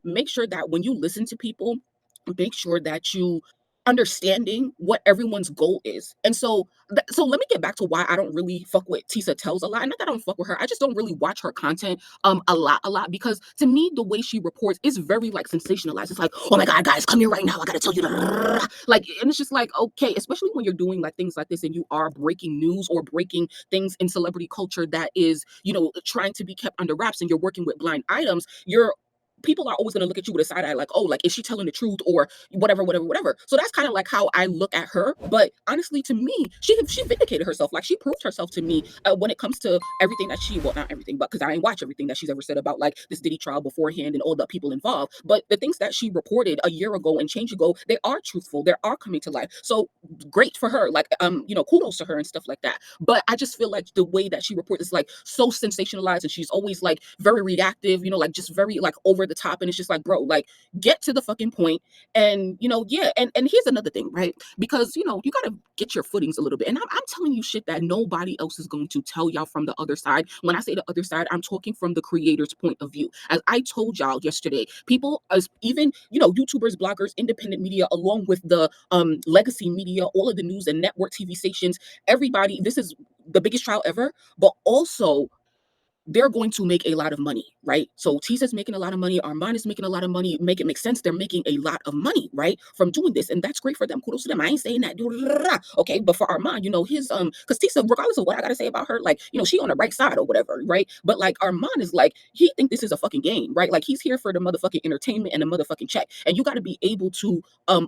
make sure that when you listen to people, make sure that you understanding what everyone's goal is. And so let me get back to why I don't really fuck with Tisa Tells a lot. Not that I don't fuck with her. I just don't really watch her content a lot because to me the way she reports is very like sensationalized. It's like, oh my god, guys, come here right now. I gotta tell you like, and it's just like, okay, especially when you're doing like things like this and you are breaking news or breaking things in celebrity culture that is, trying to be kept under wraps and you're working with blind items, you're people are always going to look at you with a side eye like, oh, like, is she telling the truth or whatever, whatever, whatever. So that's kind of like how I look at her. But honestly, to me, she vindicated herself. Like, she proved herself to me when it comes to everything that well, not everything, but because I ain't watch everything that she's ever said about like this Diddy trial beforehand and all the people involved. But the things that she reported a year ago and change ago, they are truthful. They are coming to life. So great for her. Like, kudos to her and stuff like that. But I just feel like the way that she reports is like so sensationalized and she's always like very reactive, like just very like over the top. And it's just like, bro, like get to the fucking point. And, yeah. And here's another thing, right? Because, you got to get your footings a little bit. And I'm telling you shit that nobody else is going to tell y'all from the other side. When I say the other side, I'm talking from the creator's point of view. As I told y'all yesterday, people, as even, YouTubers, bloggers, independent media, along with the legacy media, all of the news and network TV stations, everybody, this is the biggest trial ever, but also they're going to make a lot of money, right? So Tisa's making a lot of money, Armand is making a lot of money, make it make sense. They're making a lot of money, right? From doing this. And that's great for them. Kudos to them. I ain't saying that. Okay, but for Armand, his because Tisa, regardless of what I gotta say about her, like, she on the right side or whatever, right? But like Armand is like, he think this is a fucking game, right? Like he's here for the motherfucking entertainment and the motherfucking check. And you gotta be able to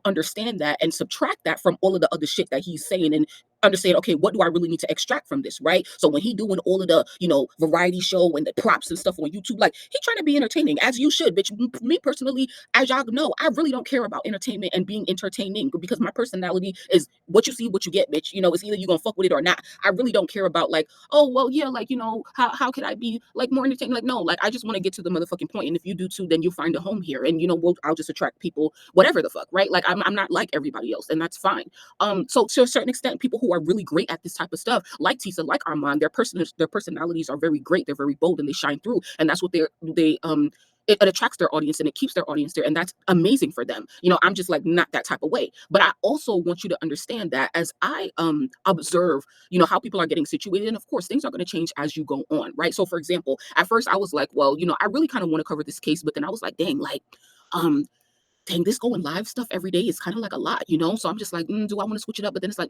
understand that and subtract that from all of the other shit that he's saying and understand, okay, what do I really need to extract from this, right? So when he doing all of the, variety show and the props and stuff on YouTube, like he trying to be entertaining, as you should, bitch. Me personally, as y'all know, I really don't care about entertainment and being entertaining because my personality is what you see, what you get, bitch. It's either you gonna fuck with it or not. I really don't care about like, oh, well, yeah, like, how could I be like more entertaining? Like, no, like I just want to get to the motherfucking point. And if you do too, then you'll find a home here. And, I'll just attract people, whatever the fuck, right? Like I'm not like everybody else, and that's fine. So to a certain extent, people who are really great at this type of stuff, like Tisa, like Armand, their personalities are very great. They're very bold and they shine through, and that's what it attracts their audience and it keeps their audience there, and that's amazing for them. I'm just like not that type of way. But I also want you to understand that as I observe, how people are getting situated, and of course things are going to change as you go on, right? So for example, at first I was like, well, I really kind of want to cover this case, but then I was like, dang, like dang, this going live stuff every day is kind of like a lot, So I'm just like, do I want to switch it up? But then it's like,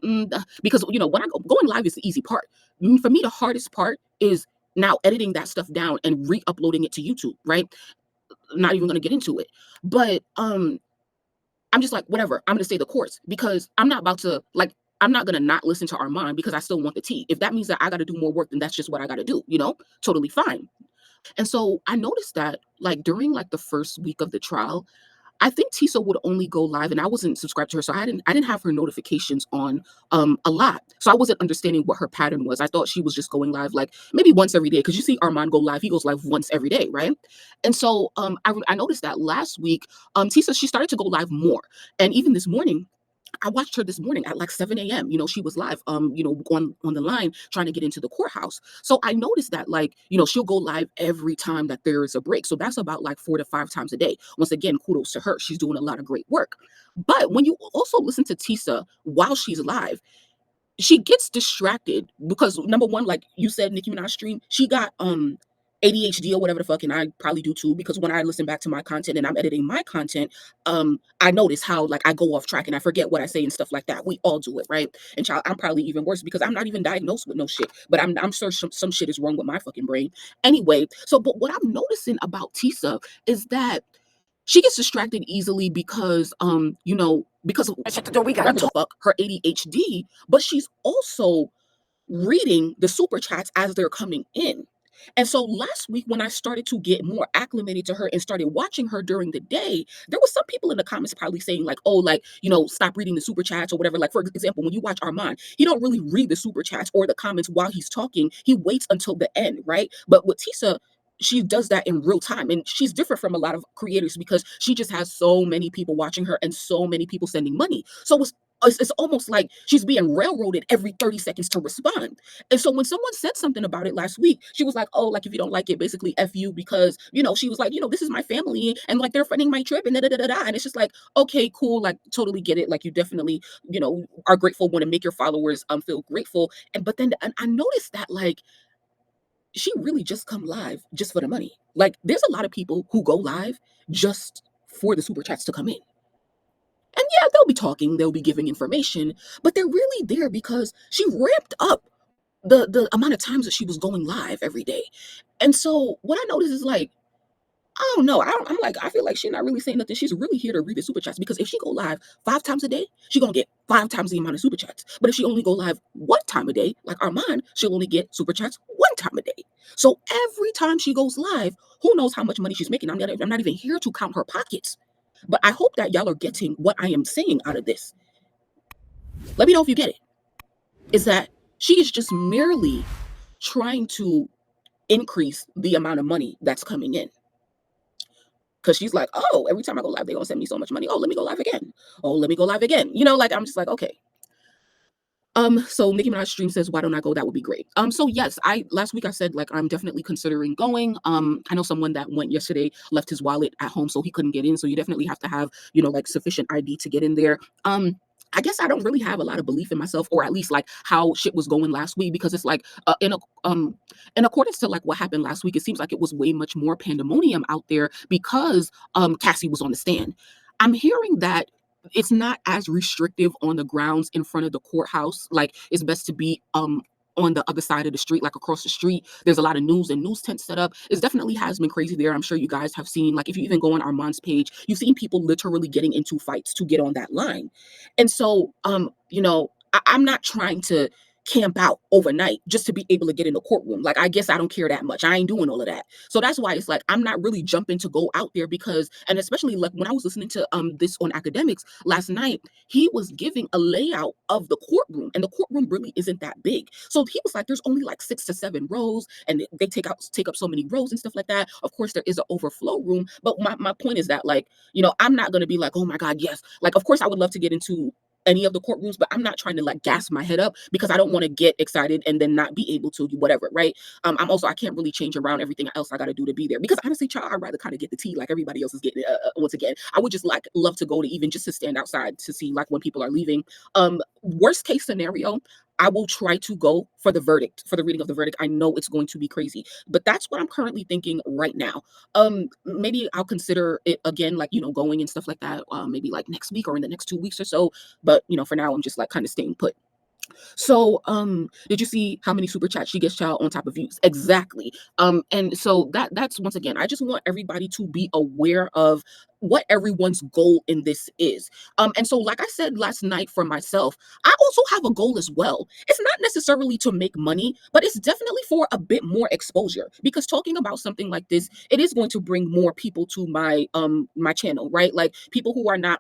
because when I going live is the easy part. For me, the hardest part is now editing that stuff down and re-uploading it to YouTube, right? Not even going to get into it, but I'm just like, whatever. I'm going to stay the course because I'm not about to like. I'm not going to not listen to Armand because I still want the tea. If that means that I got to do more work, then that's just what I got to do. Totally fine. And so I noticed that like during like the first week of the trial, I think Tisa would only go live, and I wasn't subscribed to her, so I didn't have her notifications on a lot. So I wasn't understanding what her pattern was. I thought she was just going live like maybe once every day, because you see Armand go live, he goes live once every day, right? And so I noticed that last week, Tisa, she started to go live more, and even this morning. I watched her this morning at like 7 a.m. She was live, on the line trying to get into the courthouse. So I noticed that, like, she'll go live every time that there is a break. So that's about like 4 to 5 times a day. Once again, kudos to her. She's doing a lot of great work. But when you also listen to Tisa while she's live, she gets distracted because number one, like you said, Nicki Minaj stream, she got ADHD or whatever the fuck, and I probably do too, because when I listen back to my content and I'm editing my content, I notice how like I go off track and I forget what I say and stuff like that. We all do it, right? And child, I'm probably even worse because I'm not even diagnosed with no shit, but I'm sure some shit is wrong with my fucking brain. Anyway, so but what I'm noticing about Tisa is that she gets distracted easily because because Check the door. We got whatever the fuck, her ADHD, but she's also reading the super chats as they're coming in. And so last week, when I started to get more acclimated to her and started watching her during the day, there was some people in the comments probably saying like, oh, like, stop reading the super chats or whatever. Like, for example, when you watch Armand, he don't really read the super chats or the comments while he's talking. He waits until the end, right? But with Tisa, she does that in real time, and she's different from a lot of creators because she just has so many people watching her and so many people sending money. So it's almost like she's being railroaded every 30 seconds to respond. And so when someone said something about it last week, she was like, "Oh, like if you don't like it, basically F you because, she was like, this is my family and like they're funding my trip and da da da da da." And it's just like, okay, cool, like totally get it. Like you definitely, are grateful, want to make your followers feel grateful. And but then and I noticed that like she really just come live just for the money. Like there's a lot of people who go live just for the super chats to come in. And yeah, they'll be talking, they'll be giving information, but they're really there because she ramped up the amount of times that she was going live every day. And so what I noticed is like, I don't know. I'm like, I feel like she's not really saying nothing. She's really here to read the super chats because if she go live 5 times a day, she gonna get 5 times the amount of super chats. But if she only go live 1 time a day, like Armand, she'll only get super chats 1 time a day. So every time she goes live, who knows how much money she's making? I'm not even here to count her pockets. But I hope that y'all are getting what I am saying out of this. Let me know if you get it. Is that she is just merely trying to increase the amount of money that's coming in. Because she's like, oh, every time I go live, they're gonna send me so much money. Oh, let me go live again. Oh, let me go live again. Like I'm just like, okay. So Nicki Minaj stream says, why don't I go? That would be great. So yes, I last week I said like I'm definitely considering going. I know someone that went yesterday, left his wallet at home, so he couldn't get in. So you definitely have to have, like sufficient ID to get in there. I guess I don't really have a lot of belief in myself, or at least like how shit was going last week, because it's like in accordance to like what happened last week, it seems like it was way much more pandemonium out there because Cassie was on the stand. I'm hearing that it's not as restrictive on the grounds in front of the courthouse. Like it's best to be on the other side of the street, like across the street. There's a lot of news tents set up. It definitely has been crazy there. I'm sure you guys have seen, like if you even go on Armand's page, you've seen people literally getting into fights to get on that line. And so I'm not trying to camp out overnight just to be able to get in the courtroom. Like I guess I don't care that much. I ain't doing all of that. So that's why it's like I'm not really jumping to go out there because, and especially like when I was listening to this on academics last night, he was giving a layout of the courtroom, and the courtroom really isn't that big. So he was like, there's only like 6 to 7 rows, and they take up so many rows and stuff like that. Of course, there is an overflow room, but my point is that like, I'm not gonna be like, oh my God, yes. Like, of course, I would love to get into any of the courtrooms, but I'm not trying to like gas my head up because I don't want to get excited and then not be able to do whatever, right? I can't really change around everything else I got to do to be there because honestly, child, I'd rather kind of get the tea like everybody else is getting. Once again, I would just like love to go to even just to stand outside to see like when people are leaving. Worst case scenario, I will try to go for the verdict, for the reading of the verdict. I know it's going to be crazy, but that's what I'm currently thinking right now. Maybe I'll consider it again, like, going and stuff like that, maybe like next week or in the next 2 weeks or so. But, for now, I'm just like kind of staying put. So, did you see how many super chats she gets, child, on top of views? Exactly. And so that's once again, I just want everybody to be aware of what everyone's goal in this is. And so, like I said last night for myself, I also have a goal as well. It's not necessarily to make money, but it's definitely for a bit more exposure. Because talking about something like this, it is going to bring more people to my channel, right? Like people who don't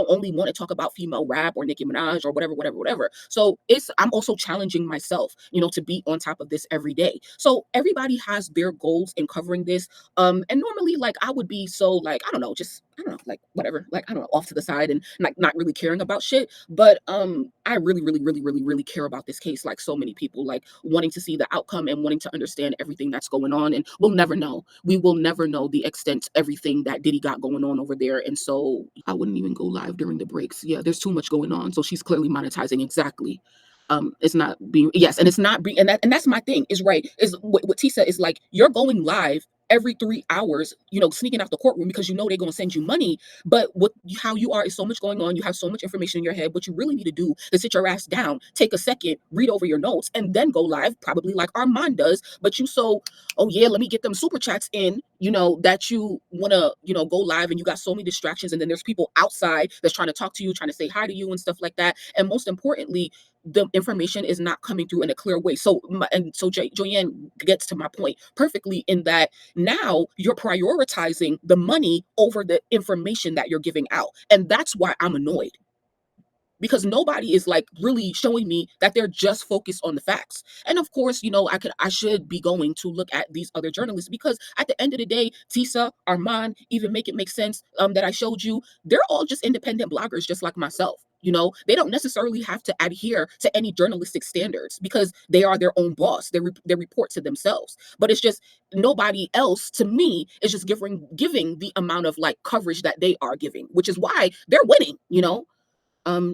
only want to talk about female rap or Nicki Minaj or whatever, whatever, whatever. So I'm also challenging myself, to be on top of this every day. So everybody has their goals in covering this. And normally like I would be so like, I don't know, just I don't know, like whatever, like I don't know, off to the side and like not really caring about shit. But I really, really, really, really, really care about this case, like so many people, like wanting to see the outcome and wanting to understand everything that's going on. And we'll never know. We will never know the extent everything that Diddy got going on over there. And so I wouldn't even go live during the breaks. Yeah, there's too much going on. So she's clearly monetizing exactly. It's not being yes, and it's not being and that's my thing is right is what Tisa is like. You're going live every 3 hours, sneaking out the courtroom because they're going to send you money. But how you are is so much going on. You have so much information in your head. What you really need to do is sit your ass down, take a second, read over your notes, and then go live, probably like Armand does. But oh yeah, let me get them super chats in, that you want to, go live and you got so many distractions. And then there's people outside that's trying to talk to you, trying to say hi to you and stuff like that. And most importantly, the information is not coming through in a clear way. So, Joyanne gets to my point perfectly in that now you're prioritizing the money over the information that you're giving out. And that's why I'm annoyed because nobody is like really showing me that they're just focused on the facts. And of course, I should be going to look at these other journalists because at the end of the day, Tisa, Armand, even Make It Make Sense, that I showed you, they're all just independent bloggers just like myself. You know, they don't necessarily have to adhere to any journalistic standards because they are their own boss. They report to themselves. But it's just nobody else, to me, is just giving the amount of like coverage that they are giving, which is why they're winning. You know,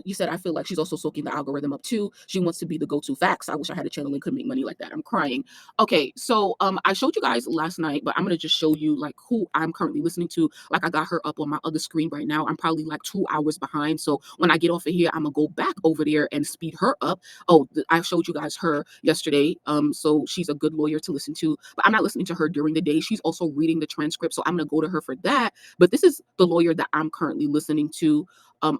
you said I feel like she's also soaking the algorithm up too. She wants to be the go-to facts. I wish I had a channel and could make money like that. I'm crying. Okay, so I showed you guys last night, but I'm gonna just show you like who I'm currently listening to. Like I got her up on my other screen right now. I'm probably like 2 hours behind. So when I get off of here, I'm gonna go back over there and speed her up. Oh, I showed you guys her yesterday. So she's a good lawyer to listen to, but I'm not listening to her during the day. She's also reading the transcript, so I'm gonna go to her for that. But this is the lawyer that I'm currently listening to,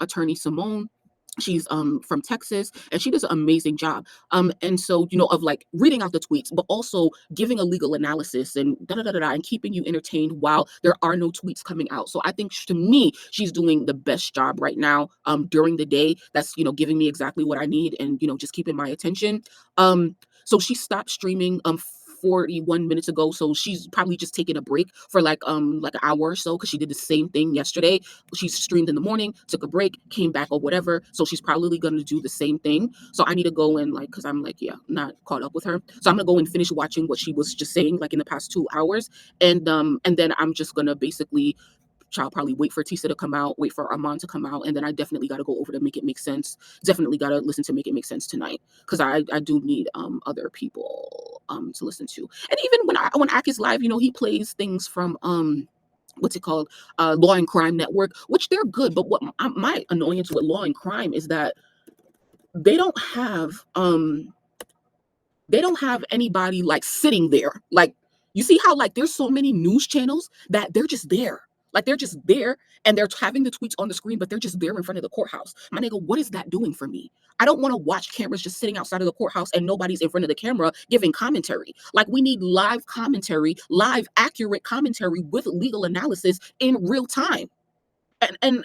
attorney Simone. She's from Texas, and she does an amazing job. And so, you know, of like reading out the tweets, but also giving a legal analysis and da da da da da, and keeping you entertained while there are no tweets coming out. So I think to me, she's doing the best job right now during the day. That's, you know, giving me exactly what I need and, you know, just keeping my attention. So she stopped streaming 41 minutes ago, so she's probably just taking a break for like an hour or so, because she did the same thing yesterday. She streamed in the morning, took a break, came back or whatever. So she's probably going to do the same thing. So I need to go and like, because I'm like, yeah, not caught up with her. So I'm gonna go and finish watching what she was just saying like in the past 2 hours, and then I'm just gonna basically I'll probably wait for Tisa to come out, wait for Armand to come out, and then I definitely got to go over to Make It Make Sense. Definitely got to listen to Make It Make Sense tonight, because I do need other people to listen to. And even when Ak is live, you know, he plays things from what's it called, Law and Crime Network, which they're good. But what my annoyance with Law and Crime is that they don't have anybody like sitting there. Like, you see how like there's so many news channels that they're just there. Like they're just there and they're having the tweets on the screen, but they're just there in front of the courthouse. My nigga, what is that doing for me? I don't want to watch cameras just sitting outside of the courthouse and nobody's in front of the camera giving commentary. Like, we need live commentary, live accurate commentary with legal analysis in real time. And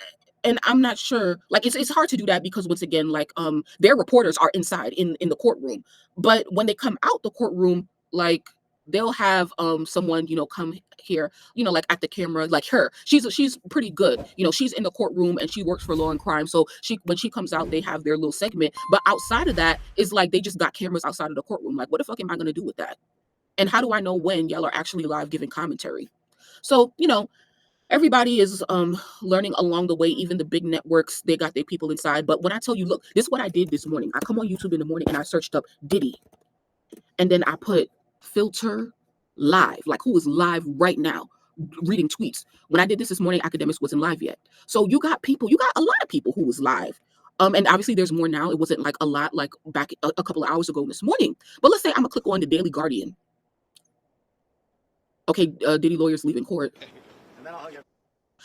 I'm not sure, like it's hard to do that because once again, like their reporters are inside in the courtroom. But when they come out the courtroom, like they'll have someone, you know, come here, you know, like at the camera, like her. She's pretty good. You know, she's in the courtroom and she works for Law and Crime. So when she comes out, they have their little segment. But outside of that, is like they just got cameras outside of the courtroom. Like, what the fuck am I gonna do with that? And how do I know when y'all are actually live giving commentary? So, you know, everybody is learning along the way. Even the big networks, they got their people inside. But when I tell you, look, this is what I did this morning. I come on YouTube in the morning and I searched up Diddy, and then I put filter live, like who is live right now reading tweets. When I did this morning, Academics wasn't live yet. So you got a lot of people who was live. And obviously there's more now. It wasn't like a lot like back a couple of hours ago this morning. But let's say I'm gonna click on the Daily Guardian. Okay, Diddy lawyers leaving court.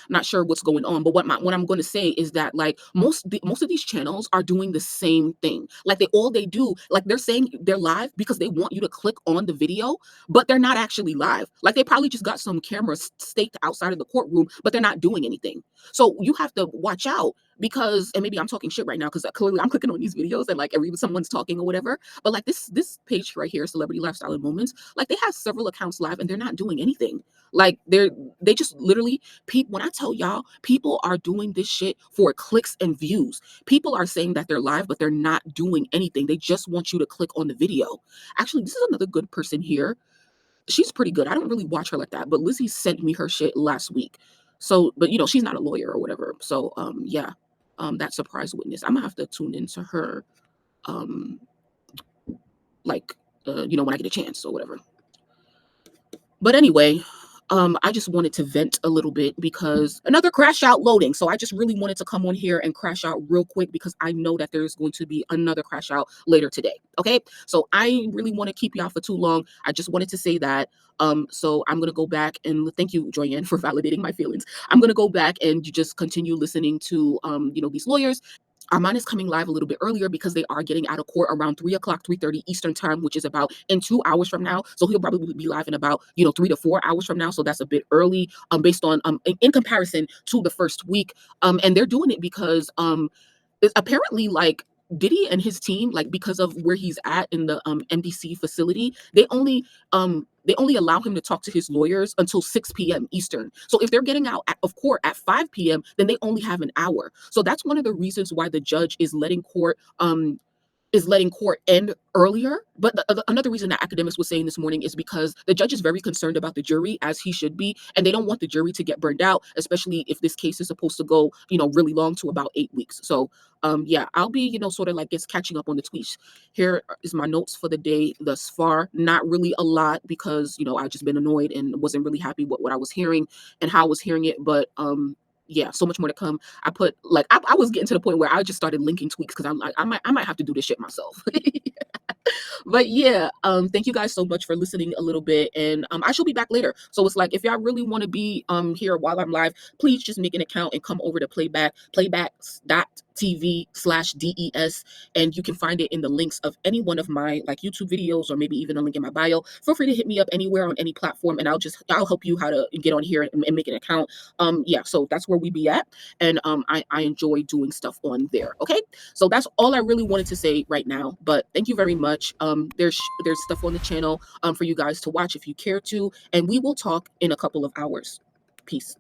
Not sure what's going on, but what I'm going to say is that like most of these channels are doing the same thing. Like all they do, like they're saying they're live because they want you to click on the video, but they're not actually live. Like they probably just got some cameras staked outside of the courtroom, but they're not doing anything. So you have to watch out, because, and maybe I'm talking shit right now because clearly I'm clicking on these videos and like someone's talking or whatever. But like this page right here, Celebrity Lifestyle and Moments, like they have several accounts live and they're not doing anything. Like they just literally, when I tell y'all, people are doing this shit for clicks and views. People are saying that they're live, but they're not doing anything. They just want you to click on the video. Actually, this is another good person here. She's pretty good. I don't really watch her like that, but Lizzie sent me her shit last week. So, but you know, she's not a lawyer or whatever. So, yeah, that surprise witness. I'm gonna have to tune into her, um, like, you know, when I get a chance or whatever. But anyway, I just wanted to vent a little bit because another crash out loading. So I just really wanted to come on here and crash out real quick because I know that there's going to be another crash out later today. Okay. So I really want to keep y'all for too long. I just wanted to say that. So I'm going to go back and thank you, Joyanne, for validating my feelings. I'm going to go back and just continue listening to, you know, these lawyers. Armand is coming live a little bit earlier because they are getting out of court around 3 o'clock, 3:30 Eastern time, which is about in 2 hours from now. So he'll probably be live in about, you know, 3 to 4 hours from now. So that's a bit early, based on, in comparison to the first week. And they're doing it because, it's apparently like Diddy and his team, like because of where he's at in the MDC facility, they only they only allow him to talk to his lawyers until 6 p.m. Eastern. So if they're getting out of court at 5 p.m., then they only have an hour. So that's one of the reasons why the judge is letting court end earlier. But another reason that academics was saying this morning is because the judge is very concerned about the jury, as he should be, and they don't want the jury to get burned out, especially if this case is supposed to go, really long, to about 8 weeks. So, yeah, I'll be, sort of like just catching up on the tweets. Here is my notes for the day thus far. Not really a lot because, I've just been annoyed and wasn't really happy with what I was hearing and how I was hearing it. But, yeah, so much more to come. I put like I was getting to the point where I just started linking tweets because I'm like I might have to do this shit myself. But yeah, thank you guys so much for listening a little bit, and I shall be back later. So it's like if y'all really want to be here while I'm live, please just make an account and come over to playbacks.tv/DES, and you can find it in the links of any one of my like YouTube videos or maybe even a link in my bio. Feel free to hit me up anywhere on any platform, and I'll help you how to get on here and make an account. Yeah, so that's where we be at, and I enjoy doing stuff on there. Okay, so that's all I really wanted to say right now. But thank you very much. There's stuff on the channel for you guys to watch if you care to, and we will talk in a couple of hours. Peace.